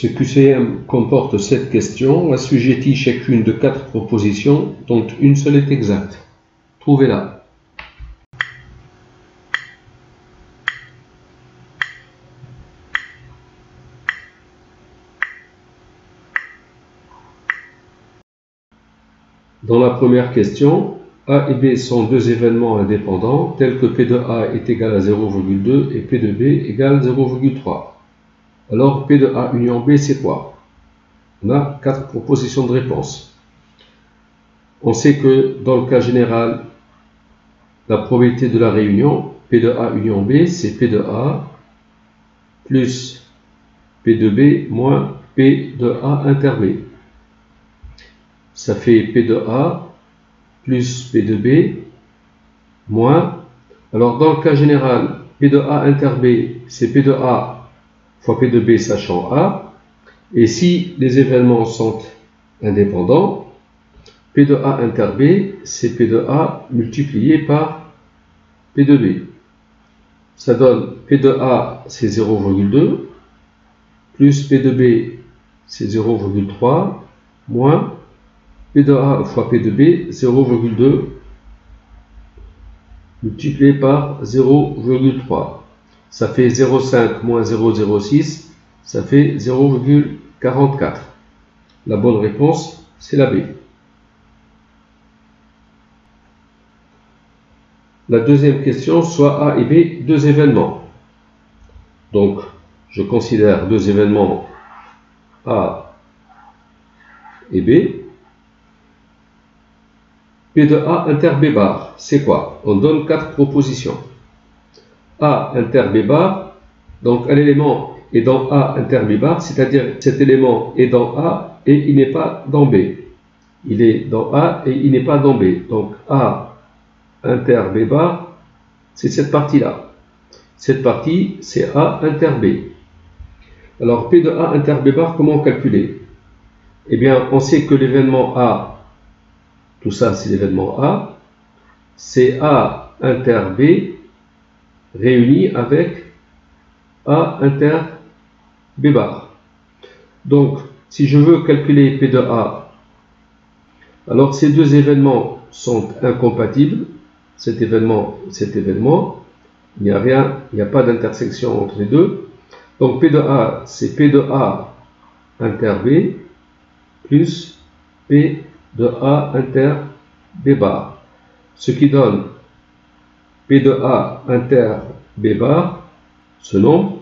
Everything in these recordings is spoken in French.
Ce QCM comporte 7 questions, assujetties chacune de 4 propositions, dont une seule est exacte. Trouvez-la. Dans la première question, A et B sont deux événements indépendants, tels que P de A est égal à 0,2 et P de B égale 0,3. Alors P de A union B, c'est quoi? On a 4 propositions de réponse. On sait que dans le cas général, la probabilité de la réunion, P de A union B, c'est P de A plus P de B moins P de A inter B. Ça fait P de A plus P de B moins, alors dans le cas général, P de A inter B, c'est P de A fois P de B sachant A, et si les événements sont indépendants, P de A inter B, c'est P de A multiplié par P de B. Ça donne P de A, c'est 0,2, plus P de B, c'est 0,3, moins P de A fois P de B, 0,2 multiplié par 0,3. Ça fait 0,5 moins 0,06, ça fait 0,44. La bonne réponse, c'est la B. La deuxième question, soit A et B, deux événements. Donc, je considère deux événements A et B. P de A inter B bar, c'est quoi? On donne 4 propositions. A inter B bar, donc un élément est dans A inter B bar, c'est-à-dire cet élément est dans A et il n'est pas dans B. Il est dans A et il n'est pas dans B. Donc A inter B bar, c'est cette partie-là. Cette partie, c'est A inter B. Alors P de A inter B bar, comment calculer? Eh bien, on sait que l'événement A, tout ça c'est l'événement A, c'est A inter B réuni avec A inter B bar. Donc, si je veux calculer P de A, alors ces deux événements sont incompatibles, cet événement et cet événement, il n'y a rien, il n'y a pas d'intersection entre les deux. Donc P de A, c'est P de A inter B plus P de A inter B bar, ce qui donne P de A inter B bar, ce nombre,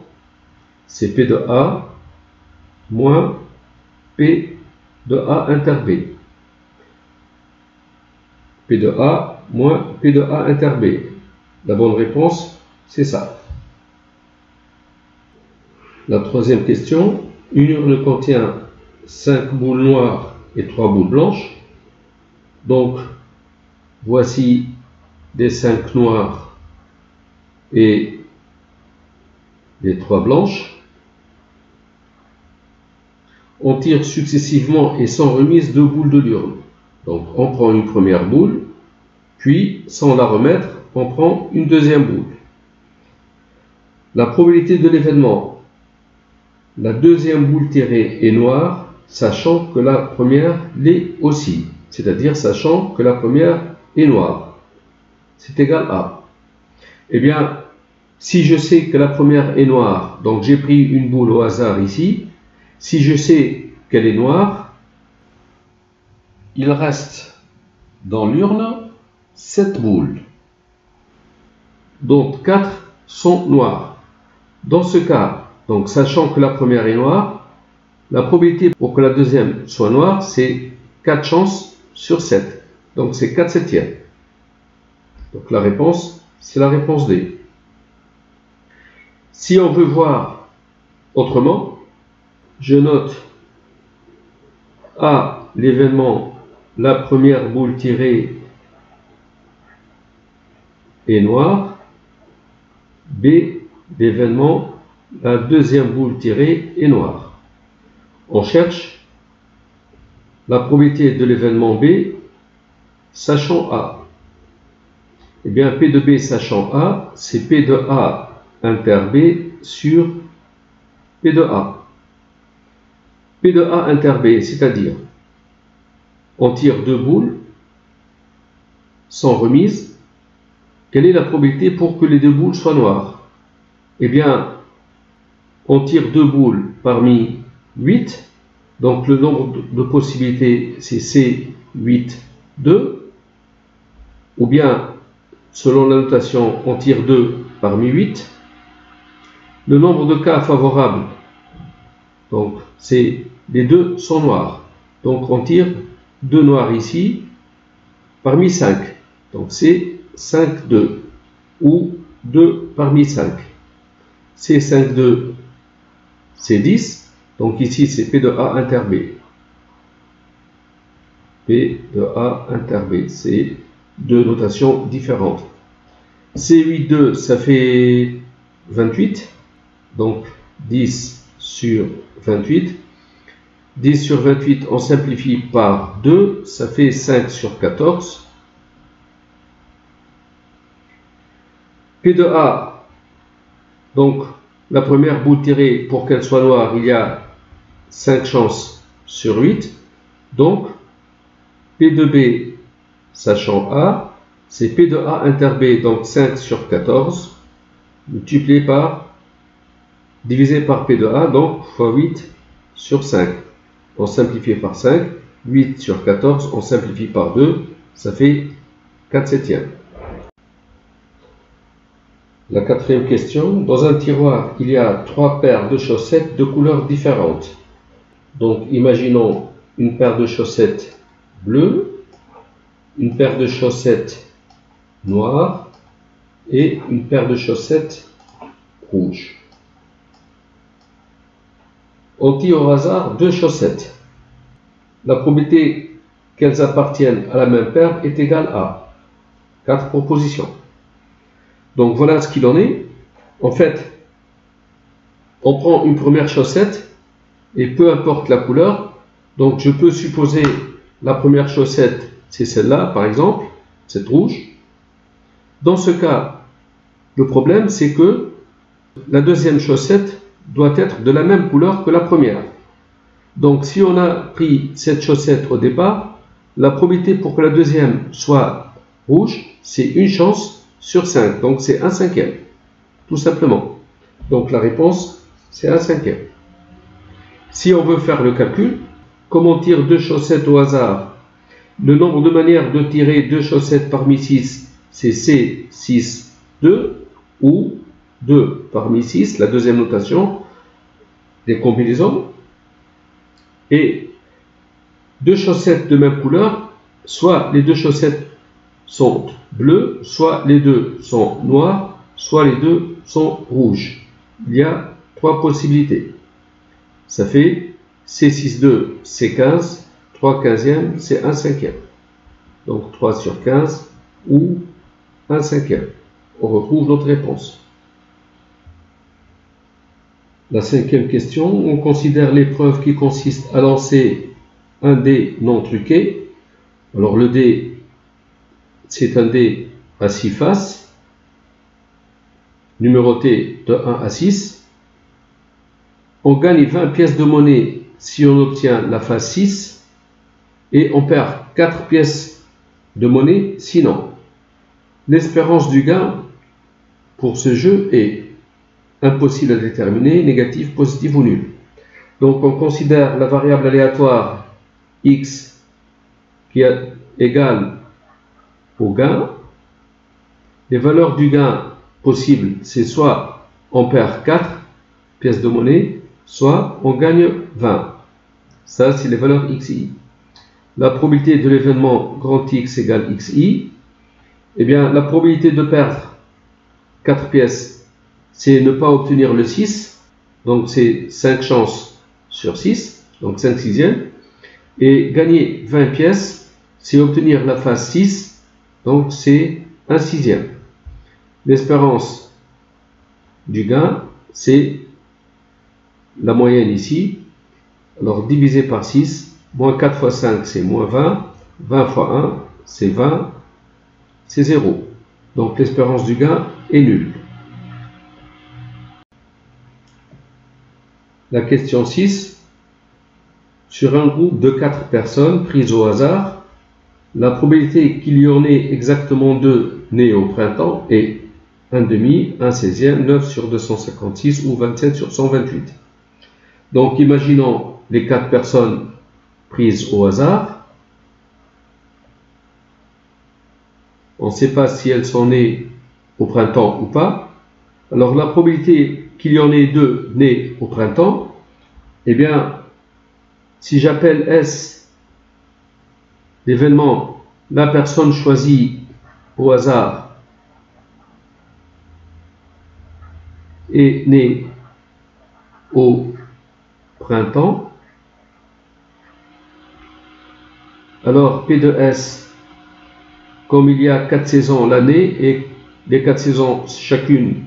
c'est P de A moins P de A inter B. P de A moins P de A inter B. La bonne réponse, c'est ça. La troisième question, une urne contient 5 boules noires et 3 boules blanches. Donc, voici les 5 noires et les 3 blanches. On tire successivement et sans remise 2 boules de l'urne. Donc, on prend une première boule, puis, sans la remettre, on prend une deuxième boule. La probabilité de l'événement, la deuxième boule tirée est noire, sachant que la première l'est aussi. C'est-à-dire sachant que la première est noire. C'est égal à. Eh bien, si je sais que la première est noire, donc j'ai pris une boule au hasard ici, si je sais qu'elle est noire, il reste dans l'urne 7 boules. Donc 4 sont noires. Dans ce cas, donc sachant que la première est noire, la probabilité pour que la deuxième soit noire, c'est 4 chances sur 7. Donc c'est 4 septièmes. Donc la réponse, c'est la réponse D. Si on veut voir autrement, je note A, l'événement, la première boule tirée est noire. B, l'événement, la deuxième boule tirée est noire. On cherche la probabilité de l'événement B sachant A. Eh bien, P de B sachant A, c'est P de A inter B sur P de A. P de A inter B, c'est-à-dire on tire 2 boules sans remise. Quelle est la probabilité pour que les 2 boules soient noires? Eh bien, on tire 2 boules parmi 8. Donc le nombre de possibilités, c'est C8, 2. Ou bien, selon la notation, on tire 2 parmi 8. Le nombre de cas favorables, donc c'est les 2 sont noirs. Donc on tire 2 noirs ici parmi 5. Donc c'est 5, 2. Ou 2 parmi 5. C'est 5, 2, c'est 10. Donc ici, c'est P de A inter B. P de A inter B. C'est deux notations différentes. C8, 2, ça fait 28. Donc 10 sur 28. 10 sur 28, on simplifie par 2. Ça fait 5 sur 14. P de A, donc la première boule tirée, pour qu'elle soit noire, il y a 5 chances sur 8. Donc, P de B, sachant A, c'est P de A inter B, donc 5 sur 14, multiplié par, divisé par P de A, donc fois 8 sur 5. On simplifie par 5, 8 sur 14, on simplifie par 2, ça fait 4 septièmes. La quatrième question, dans un tiroir, il y a 3 paires de chaussettes de couleurs différentes. Donc, imaginons une paire de chaussettes bleues, une paire de chaussettes noires et une paire de chaussettes rouges. On tire au hasard 2 chaussettes. La probabilité qu'elles appartiennent à la même paire est égale à 4 propositions. Donc, voilà ce qu'il en est. En fait, on prend une première chaussette et peu importe la couleur, donc je peux supposer la première chaussette, c'est celle-là par exemple, cette rouge. Dans ce cas, le problème c'est que la deuxième chaussette doit être de la même couleur que la première. Donc si on a pris cette chaussette au départ, la probabilité pour que la deuxième soit rouge, c'est une chance sur 5, donc c'est 1/5, tout simplement. Donc la réponse, c'est 1/5. Si on veut faire le calcul, comme on tire 2 chaussettes au hasard, le nombre de manières de tirer 2 chaussettes parmi 6, c'est C6, 2, ou 2 parmi 6, la deuxième notation des combinaisons. Et 2 chaussettes de même couleur, soit les 2 chaussettes sont bleues, soit les 2 sont noires, soit les 2 sont rouges. Il y a 3 possibilités. Ça fait C6, 2, c'est 15, 3 quinzièmes, c'est 1/5. Donc 3 sur 15 ou 1/5. On retrouve notre réponse. La cinquième question, on considère l'épreuve qui consiste à lancer un dé non truqué. Alors le dé, c'est un dé à 6 faces, numéroté de 1 à 6. On gagne 20 pièces de monnaie si on obtient la face 6 et on perd 4 pièces de monnaie sinon. L'espérance du gain pour ce jeu est impossible à déterminer, négative, positive ou nulle. Donc on considère la variable aléatoire x qui est égale au gain. Les valeurs du gain possible, c'est soit on perd 4 pièces de monnaie, soit on gagne 20. Ça, c'est les valeurs xi. La probabilité de l'événement grand X égale xi. Eh bien, la probabilité de perdre 4 pièces, c'est ne pas obtenir le 6. Donc, c'est 5 chances sur 6, donc 5 sixièmes. Et gagner 20 pièces, c'est obtenir la face 6, donc c'est 1 sixième. L'espérance du gain, c'est la moyenne ici. Alors divisé par 6, moins 4 fois 5 c'est moins 20, 20 fois 1 c'est 20, c'est 0. Donc l'espérance du gain est nulle. La question 6, sur un groupe de 4 personnes prises au hasard, la probabilité qu'il y en ait exactement 2 nés au printemps est 1/2, 1/16, 9 sur 256 ou 27 sur 128. Donc imaginons les 4 personnes prises au hasard. On ne sait pas si elles sont nées au printemps ou pas. Alors la probabilité qu'il y en ait 2 nés au printemps, eh bien, si j'appelle S l'événement, la personne choisie au hasard est née au printemps, alors P de S, comme il y a 4 saisons l'année et les 4 saisons chacune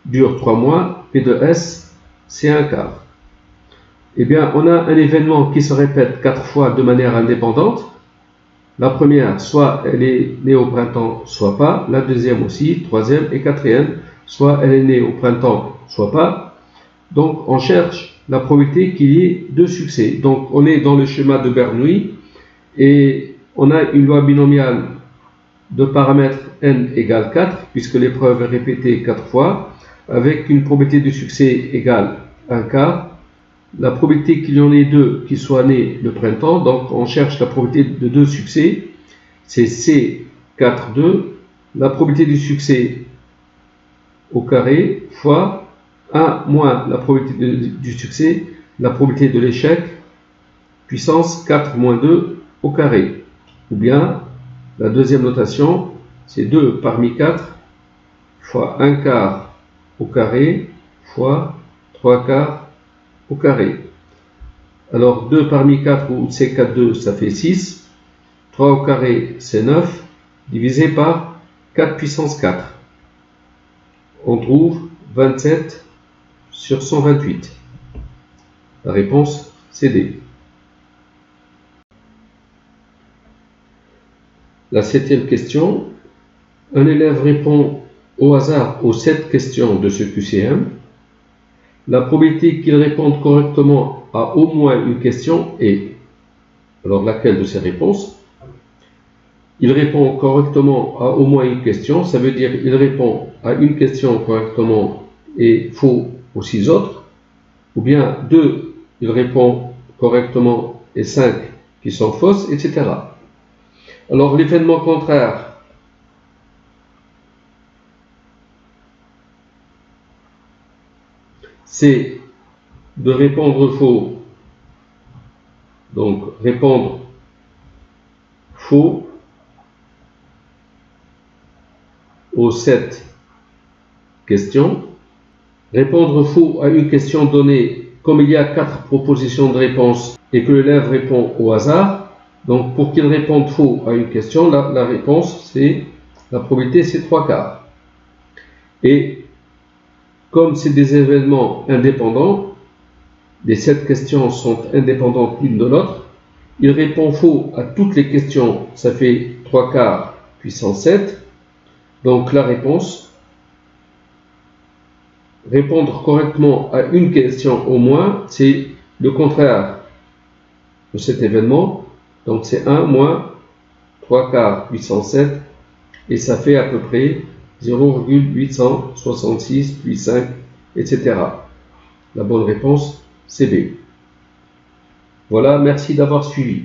durent 3 mois, P de S c'est un quart. Eh bien, on a un événement qui se répète 4 fois de manière indépendante. La première, soit elle est née au printemps, soit pas. La deuxième aussi, troisième et quatrième, soit elle est née au printemps, soit pas. Donc, on cherche la probabilité qu'il y ait 2 succès. Donc, on est dans le schéma de Bernoulli et on a une loi binomiale de paramètres n égale 4, puisque l'épreuve est répétée 4 fois, avec une probabilité de succès égale 1 quart. La probabilité qu'il y en ait 2 qui soient nés le printemps, donc on cherche la probabilité de 2 succès, c'est C4,2, la probabilité du succès au carré fois 1 moins la probabilité du succès, la probabilité de l'échec, puissance 4 moins 2 au carré. Ou bien, la deuxième notation, c'est 2 parmi 4 fois 1 quart au carré fois 3 quarts au carré. Alors 2 parmi 4 ou C4,2 ça fait 6, 3 au carré c'est 9, divisé par 4 puissance 4. On trouve 27 sur 128. La réponse c'est D. La 7e question, un élève répond au hasard aux 7 questions de ce QCM. La probabilité qu'il réponde correctement à au moins une question est, alors laquelle de ces réponses? Il répond correctement à au moins une question, ça veut dire il répond à une question correctement et faux aux 6 autres, ou bien 2, il répond correctement et 5 qui sont fausses, etc. Alors l'événement contraire, c'est de répondre faux. Donc répondre faux aux 7 questions. Répondre faux à une question donnée, comme il y a 4 propositions de réponse et que l'élève répond au hasard. Donc pour qu'il réponde faux à une question, la réponse c'est, la probabilité c'est 3 quarts. Et comme c'est des événements indépendants, les 7 questions sont indépendantes l'une de l'autre, il répond faux à toutes les questions, ça fait 3 quarts puissance 7. Donc la réponse, répondre correctement à une question au moins, c'est le contraire de cet événement. Donc c'est 1 moins 3 quarts puissance 7 et ça fait à peu près 0,866, puis 5, etc. La bonne réponse, c'est B. Voilà, merci d'avoir suivi.